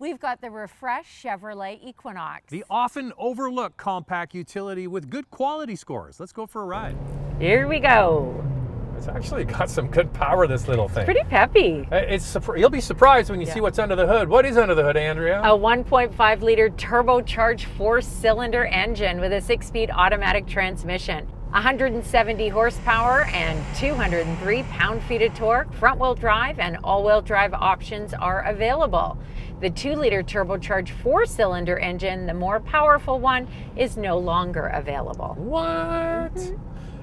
We've got the refreshed Chevrolet Equinox. The often overlooked compact utility with good quality scores. Let's go for a ride. Here we go. It's actually got some good power, this little thing. Pretty peppy. You'll be surprised when you see what's under the hood. What is under the hood, Andrea? A 1.5 liter turbocharged 4-cylinder engine with a 6-speed automatic transmission. 170 horsepower and 203 pound-feet of torque. Front-wheel drive and all-wheel drive options are available. The 2-liter turbocharged 4-cylinder engine, the more powerful one, is no longer available. What?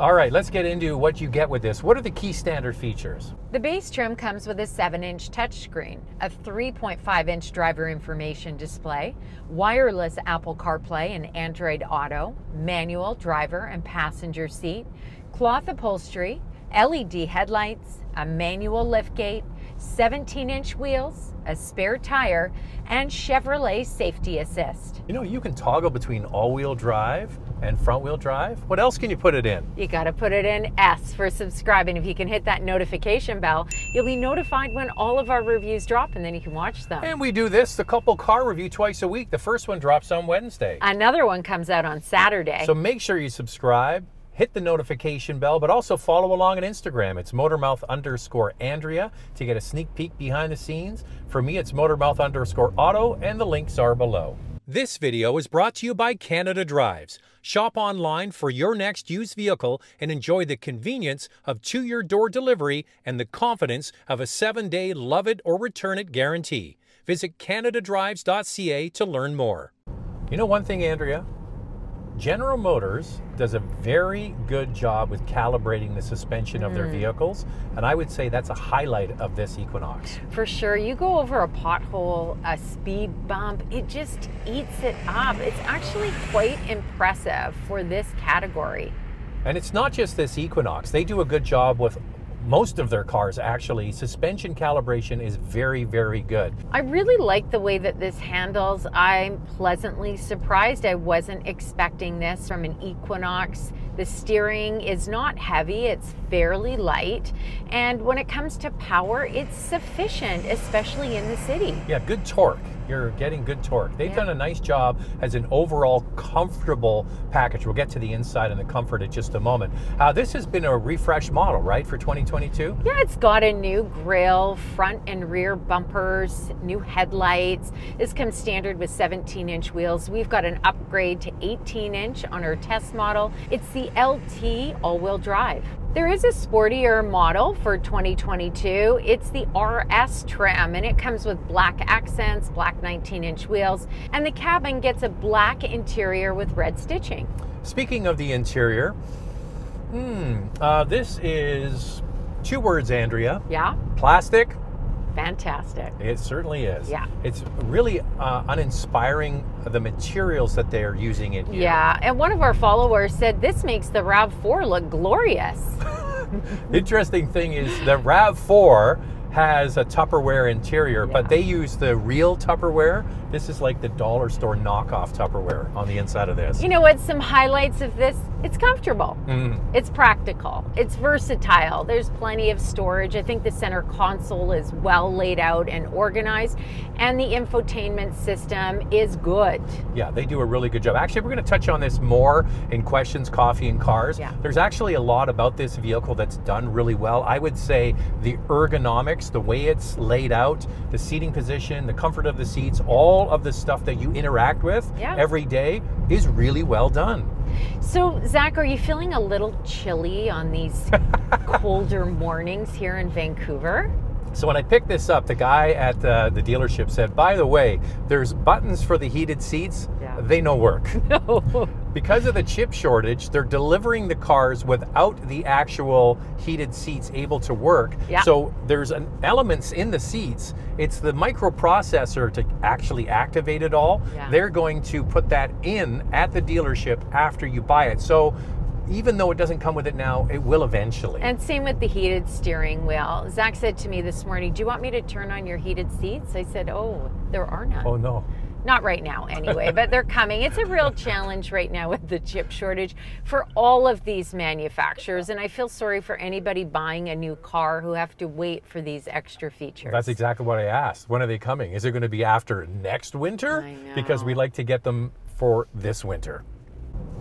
All right, let's get into what you get with this. What are the key standard features? The base trim comes with a 7-inch touchscreen, a 3.5-inch driver information display, wireless Apple Carplay and Android Auto, manual driver and passenger seat, cloth upholstery, LED headlights, a manual liftgate, 17-inch wheels, a spare tire, and Chevrolet Safety Assist. You know, you can toggle between all-wheel drive and front-wheel drive. What else can you put it in? You gotta put it in S for subscribing. If you can hit that notification bell, you'll be notified when all of our reviews drop, and then you can watch them. And we do this, the couple car review, twice a week. The first one drops on Wednesday. Another one comes out on Saturday. So make sure you subscribe, hit the notification bell, but also follow along on Instagram. It's Motormouth_Andrea to get a sneak peek behind the scenes. For me, it's Motormouth_Auto, and the links are below. This video is brought to you by Canada Drives. Shop online for your next used vehicle and enjoy the convenience of 2-year door delivery and the confidence of a 7-day love it or return it guarantee. Visit canadadrives.ca to learn more. You know one thing, Andrea? General Motors does a very good job with calibrating the suspension of their vehicles, and I would say that's a highlight of this Equinox. For sure. You go over a pothole, a speed bump, it just eats it up. It's actually quite impressive for this category. And it's not just this Equinox. They do a good job with most of their cars, actually. Suspension calibration is very, very good. I really like the way that this handles. I'm pleasantly surprised. I wasn't expecting this from an Equinox. The steering is not heavy, it's fairly light. And when it comes to power, it's sufficient, especially in the city. Yeah, good torque. You're getting good torque. They've done a nice job as an overall comfortable package. We'll get to the inside and the comfort in just a moment. This has been a refresh model, right, for 2022? Yeah, it's got a new grille, front and rear bumpers, new headlights. This comes standard with 17-inch wheels. We've got an upgrade to 18-inch on our test model. It's the LT all-wheel drive. There is a sportier model for 2022. It's the RS trim, and it comes with black accents, black 19-inch wheels, and the cabin gets a black interior with red stitching. Speaking of the interior, this is 2 words, Andrea. Yeah? Plastic. Fantastic. It certainly is. Yeah. It's really uninspiring, the materials that they're using in here. Yeah, and one of our followers said this makes the RAV4 look glorious. Interesting thing is the RAV4 has a Tupperware interior, but they use the real Tupperware. This is like the dollar store knockoff Tupperware on the inside of this. You know what? Some highlights of this, it's comfortable. It's practical. It's versatile. There's plenty of storage. I think the center console is well laid out and organized, and the infotainment system is good. Yeah, they do a really good job. Actually, we're going to touch on this more in Questions, Coffee, and Cars. Yeah. There's actually a lot about this vehicle that's done really well. I would say the ergonomics, the way it's laid out, the seating position, the comfort of the seats, all of the stuff that you interact with every day is really well done. So, Zach, are you feeling a little chilly on these colder mornings here in Vancouver? So when I picked this up, the guy at the dealership said, by the way, there's buttons for the heated seats. They no work. No. Because of the chip shortage, they're delivering the cars without the actual heated seats able to work. So there's elements in the seats. It's the microprocessor to actually activate it all. They're going to put that in at the dealership after you buy it. So even though it doesn't come with it now, it will eventually. And same with the heated steering wheel. Zach said to me this morning, do you want me to turn on your heated seats? I said, oh, there are none. Oh, no. Not right now anyway, but they're coming. It's a real challenge right now with the chip shortage for all of these manufacturers. And I feel sorry for anybody buying a new car who have to wait for these extra features. That's exactly what I asked. When are they coming? Is it going to be after next winter? I know. Because we like to get them for this winter.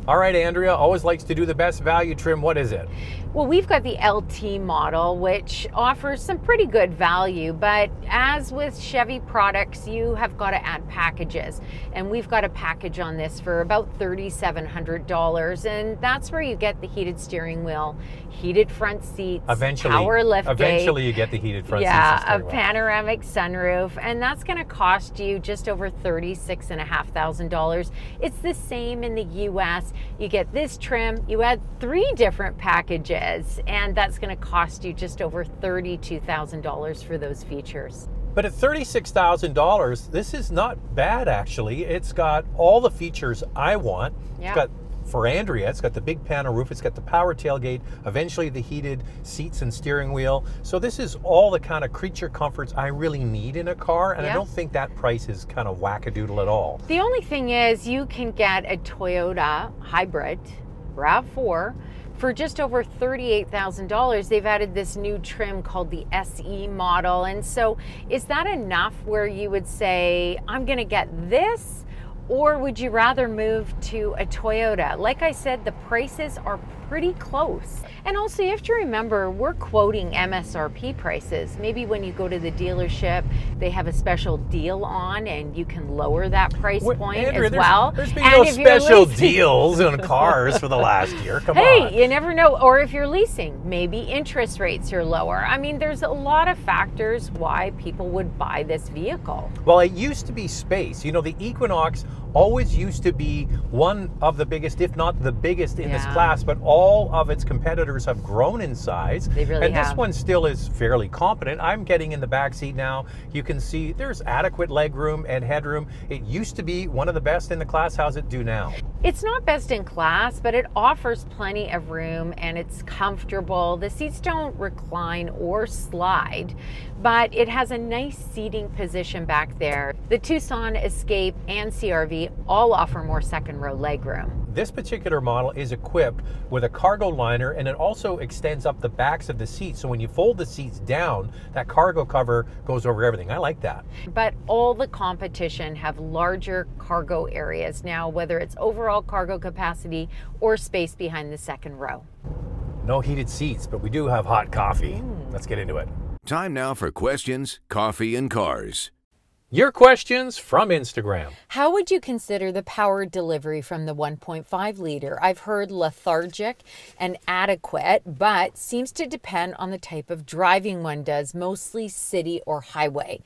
All right, Andrea always likes to do the best value trim. What is it? Well, we've got the LT model, which offers some pretty good value, but as with Chevy products, you have got to add packages. And we've got a package on this for about $3,700, and that's where you get the heated steering wheel, heated front seats, power liftgate. Eventually you get the heated front seats. Yeah, a panoramic sunroof, and that's going to cost you just over $36,500. It's the same in the US. You get this trim, you add 3 different packages, and that's going to cost you just over $32,000 for those features. But at $36,000, this is not bad actually. It's got all the features I want. Yeah. It's got, for Andrea, it's got the big panel roof, it's got the power tailgate, eventually the heated seats and steering wheel. So this is all the kind of creature comforts I really need in a car, and I don't think that price is kind of wackadoodle at all. The only thing is you can get a Toyota hybrid RAV4 for just over $38,000. They've added this new trim called the SE model. And so is that enough where you would say, I'm gonna get this? Or would you rather move to a Toyota? Like I said, the prices are pretty close. And also you have to remember, we're quoting MSRP prices. Maybe when you go to the dealership, they have a special deal on and you can lower that price point Andrea, as well. There's been no special deals on cars for the last year. Come on. Hey, you never know. Or if you're leasing, maybe interest rates are lower. I mean, there's a lot of factors why people would buy this vehicle. Well, it used to be space. You know, the Equinox always used to be one of the biggest, if not the biggest in this class, but all of its competitors have grown in size. They really and have. This one still is fairly competent. I'm getting in the back seat now. You can see there's adequate legroom and headroom. It used to be one of the best in the class. How's it do now? It's not best in class, but it offers plenty of room and it's comfortable. The seats don't recline or slide, but it has a nice seating position back there. The Tucson, Escape, and CR-V all offer more second row legroom. This particular model is equipped with a cargo liner, and it also extends up the backs of the seats. So when you fold the seats down, that cargo cover goes over everything. I like that. But all the competition have larger cargo areas now, whether it's overall cargo capacity or space behind the second row. No heated seats, but we do have hot coffee. Let's get into it. Time now for questions, coffee, and cars. Your questions from Instagram. How would you consider the power delivery from the 1.5 liter? I've heard lethargic and adequate, but seems to depend on the type of driving one does, mostly city or highway.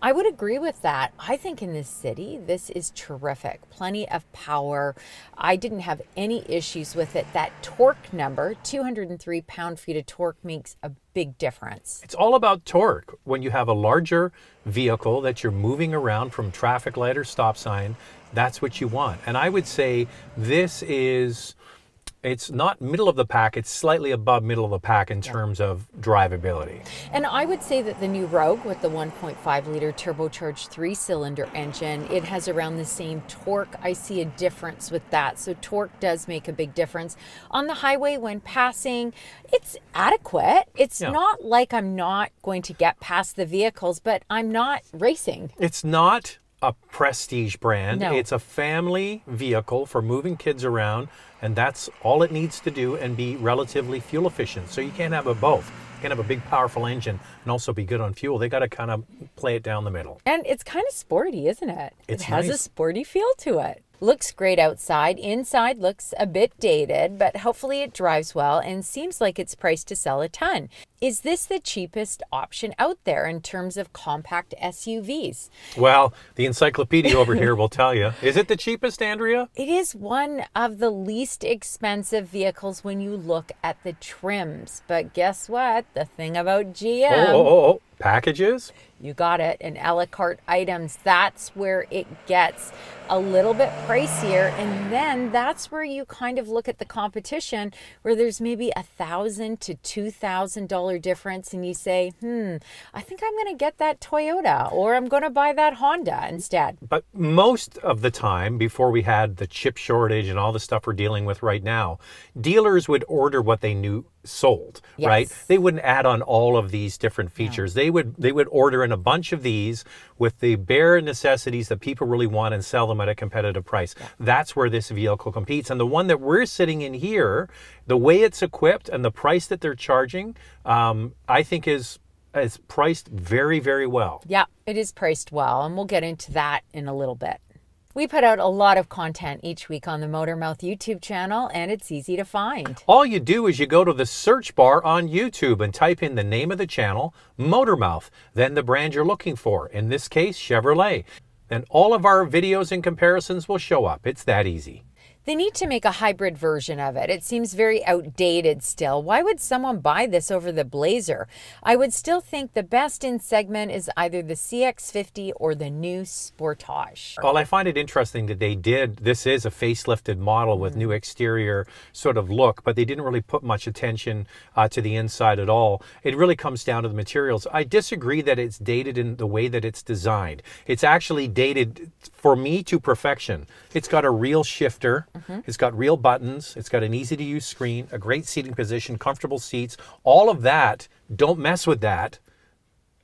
I would agree with that. I think in this city, this is terrific. Plenty of power. I didn't have any issues with it. That torque number, 203 pound-feet of torque, makes a big difference. It's all about torque. When you have a larger vehicle that you're moving around from traffic light or stop sign, that's what you want. And I would say this is, it's not middle of the pack, it's slightly above middle of the pack in terms of drivability. And I would say that the new Rogue with the 1.5 liter turbocharged 3-cylinder engine, it has around the same torque. I see a difference with that. So torque does make a big difference. On the highway when passing, it's adequate. It's not like I'm not going to get past the vehicles, but I'm not racing. It's not a prestige brand. No. It's a family vehicle for moving kids around, and that's all it needs to do and be relatively fuel efficient. So you can't have a both. You can't have a big powerful engine and also be good on fuel. They got to kind of play it down the middle. And it's kind of sporty, isn't it? It has nice. a sporty feel to it. Looks great outside. Inside looks a bit dated, but hopefully it drives well and seems like it's priced to sell a ton. Is this the cheapest option out there in terms of compact SUVs? Well, the encyclopedia over here will tell you. Is it the cheapest, Andrea? It is one of the least expensive vehicles when you look at the trims. But guess what? The thing about GM. Packages? You got it. And a la carte items, that's where it gets a little bit pricier. And then that's where you kind of look at the competition where there's maybe $1,000 to $2,000 difference. And you say, I think I'm going to get that Toyota, or I'm going to buy that Honda instead. But most of the time, before we had the chip shortage and all the stuff we're dealing with right now, dealers would order what they knew sold, right? They wouldn't add on all of these different features. They would order in a bunch of these with the bare necessities that people really want and sell them at a competitive price. That's where this vehicle competes. And the one that we're sitting in here, the way it's equipped and the price that they're charging, I think is priced very, very well. Yeah, it is priced well, and we'll get into that in a little bit. We put out a lot of content each week on the Motormouth YouTube channel, and it's easy to find. All you do is you go to the search bar on YouTube and type in the name of the channel, Motormouth, then the brand you're looking for, in this case, Chevrolet. Then all of our videos and comparisons will show up. It's that easy. They need to make a hybrid version of it. It seems very outdated still. Why would someone buy this over the Blazer? I would still think the best in segment is either the CX50 or the new Sportage. Well, I find it interesting that this is a facelifted model with new exterior sort of look, but they didn't really put much attention to the inside at all. It really comes down to the materials. I disagree that it's dated in the way that it's designed. It's actually dated, for me, to perfection. It's got a real shifter. It's got real buttons. It's got an easy-to-use screen, a great seating position, comfortable seats. All of that, don't mess with that.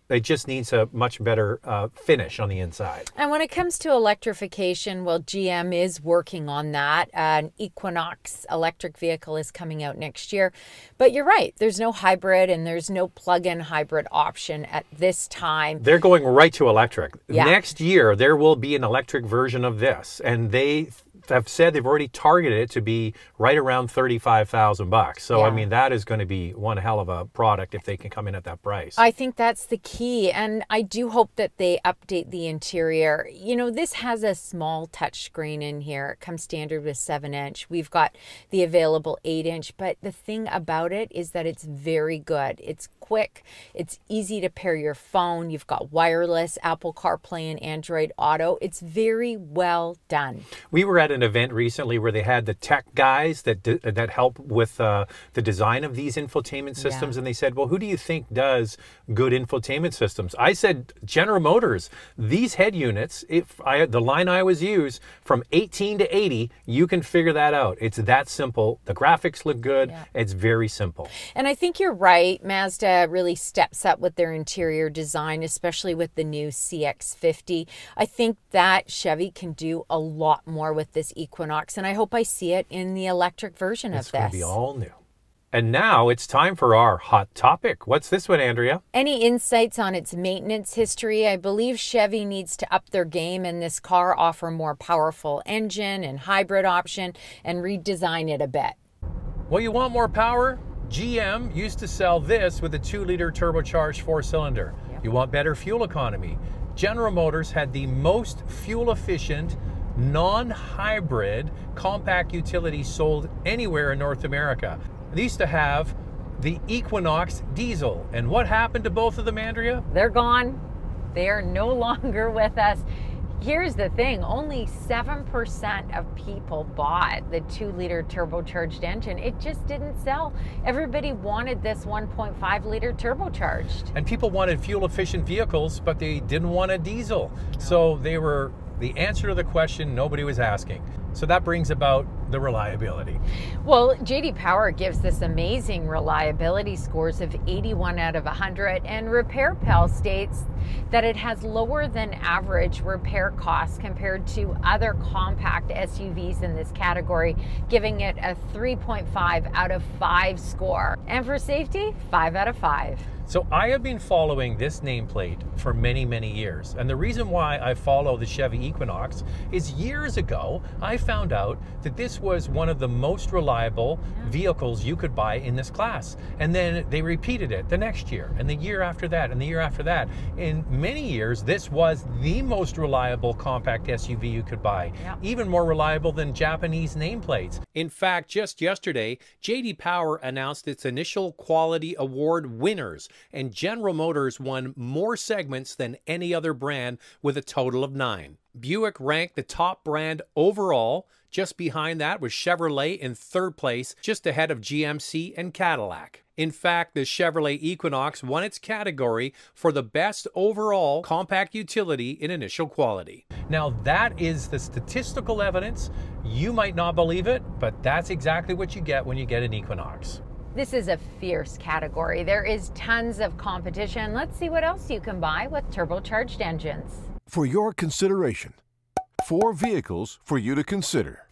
It just needs a much better finish on the inside. And when it comes to electrification, well, GM is working on that. An Equinox electric vehicle is coming out next year. But you're right, there's no hybrid and there's no plug-in hybrid option at this time. They're going right to electric. Next year, there will be an electric version of this. And they have said they've already targeted it to be right around $35,000. So, I mean, that is going to be one hell of a product if they can come in at that price. I think that's the key. And I do hope that they update the interior. You know, this has a small touchscreen in here. It comes standard with 7-inch. We've got the available 8-inch. But the thing about it is that it's very good. It's quick. It's easy to pair your phone. You've got wireless, Apple CarPlay, and Android Auto. It's very well done. We were at an event recently where they had the tech guys that help with the design of these infotainment systems, and they said, well, who do you think does good infotainment systems? I said General Motors. These head units, the line I always use, from 18 to 80, you can figure that out. It's that simple. The graphics look good. It's very simple. And I think you're right. Mazda really steps up with their interior design, especially with the new CX50. I think that Chevy can do a lot more with this Equinox, and I hope I see it in the electric version of this. It's going to be all new. And now it's time for our hot topic. What's this one, Andrea? Any insights on its maintenance history? I believe Chevy needs to up their game in this car, offer more powerful engine and hybrid option, and redesign it a bit. Well, you want more power? GM used to sell this with a 2-liter turbocharged 4-cylinder. You want better fuel economy? General Motors had the most fuel-efficient, non-hybrid compact utility sold anywhere in North America. They used to have the Equinox diesel. And what happened to both of them, Andrea? They're gone. They are no longer with us. Here's the thing, only 7% of people bought the 2-liter turbocharged engine. It just didn't sell. Everybody wanted this 1.5-liter turbocharged. And people wanted fuel-efficient vehicles, but they didn't want a diesel. So they were the answer to the question nobody was asking. So that brings about the reliability. Well, J.D. Power gives this amazing reliability scores of 81 out of 100, and Repair Pal states that it has lower than average repair costs compared to other compact SUVs in this category, giving it a 3.5 out of 5 score. And for safety, 5 out of 5. So I have been following this nameplate for many, many years. And the reason why I follow the Chevy Equinox is years ago, I found out that this was one of the most reliable vehicles you could buy in this class. And then they repeated it the next year, and the year after that, and the year after that. In many years, this was the most reliable compact SUV you could buy, even more reliable than Japanese nameplates. In fact, just yesterday, J.D. Power announced its initial quality award winners and General Motors won more segments than any other brand with a total of 9. Buick ranked the top brand overall. Just behind that was Chevrolet in 3rd place, just ahead of GMC and Cadillac. In fact, the Chevrolet Equinox won its category for the best overall compact utility in initial quality. Now that is the statistical evidence. You might not believe it, but that's exactly what you get when you get an Equinox. This is a fierce category. There is tons of competition. Let's see what else you can buy with turbocharged engines. For your consideration, 4 vehicles for you to consider.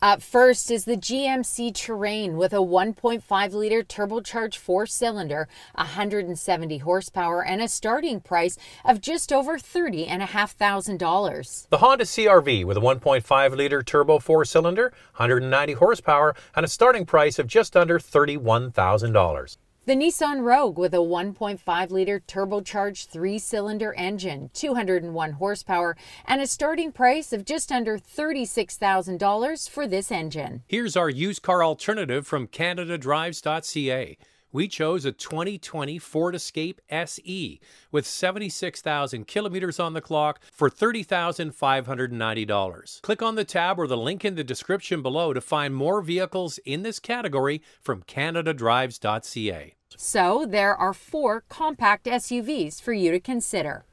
Up first is the GMC Terrain with a 1.5-liter turbocharged 4-cylinder, 170 horsepower, and a starting price of just over $30,500. The Honda CR-V with a 1.5-liter turbo 4-cylinder, 190 horsepower, and a starting price of just under $31,000. The Nissan Rogue with a 1.5-liter turbocharged 3-cylinder engine, 201 horsepower, and a starting price of just under $36,000 for this engine. Here's our used car alternative from CanadaDrives.ca. We chose a 2020 Ford Escape SE with 76,000 kilometers on the clock for $30,590. Click on the tab or the link in the description below to find more vehicles in this category from CanadaDrives.ca. So there are 4 compact SUVs for you to consider.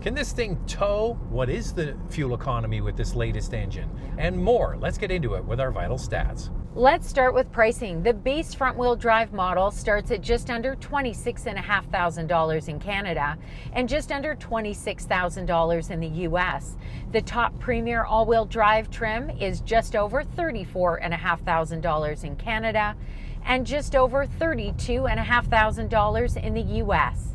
Can this thing tow? What is the fuel economy with this latest engine? And more. Let's get into it with our vital stats. Let's start with pricing. The base front-wheel drive model starts at just under $26,500 in Canada and just under $26,000 in the US. The top premier all-wheel drive trim is just over $34,500 in Canada and just over $32,500 in the US.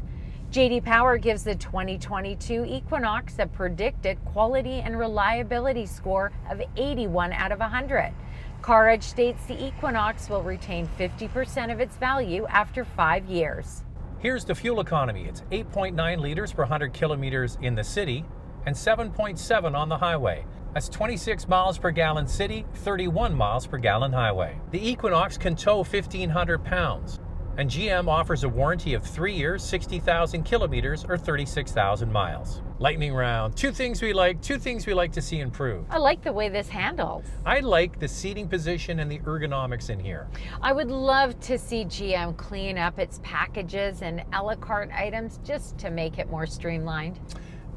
J.D. Power gives the 2022 Equinox a predicted quality and reliability score of 81 out of 100. CarEdge states the Equinox will retain 50% of its value after 5 years. Here's the fuel economy. It's 8.9 liters per 100 kilometers in the city and 7.7 on the highway. That's 26 miles per gallon city, 31 miles per gallon highway. The Equinox can tow 1,500 pounds. And GM offers a warranty of 3 years, 60,000 kilometers, or 36,000 miles. Lightning round. 2 things we like, 2 things we like to see improved. I like the way this handles. I like the seating position and the ergonomics in here. I would love to see GM clean up its packages and a la carte items just to make it more streamlined.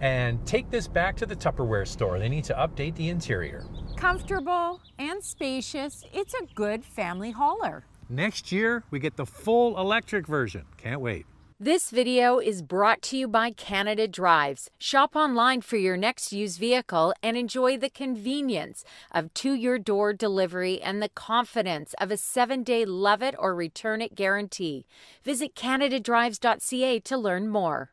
And take this back to the Tupperware store. They need to update the interior. Comfortable and spacious, it's a good family hauler. Next year, we get the full electric version. Can't wait. This video is brought to you by Canada Drives. Shop online for your next used vehicle and enjoy the convenience of to-your-door delivery and the confidence of a 7-day love it or return it guarantee. Visit CanadaDrives.ca to learn more.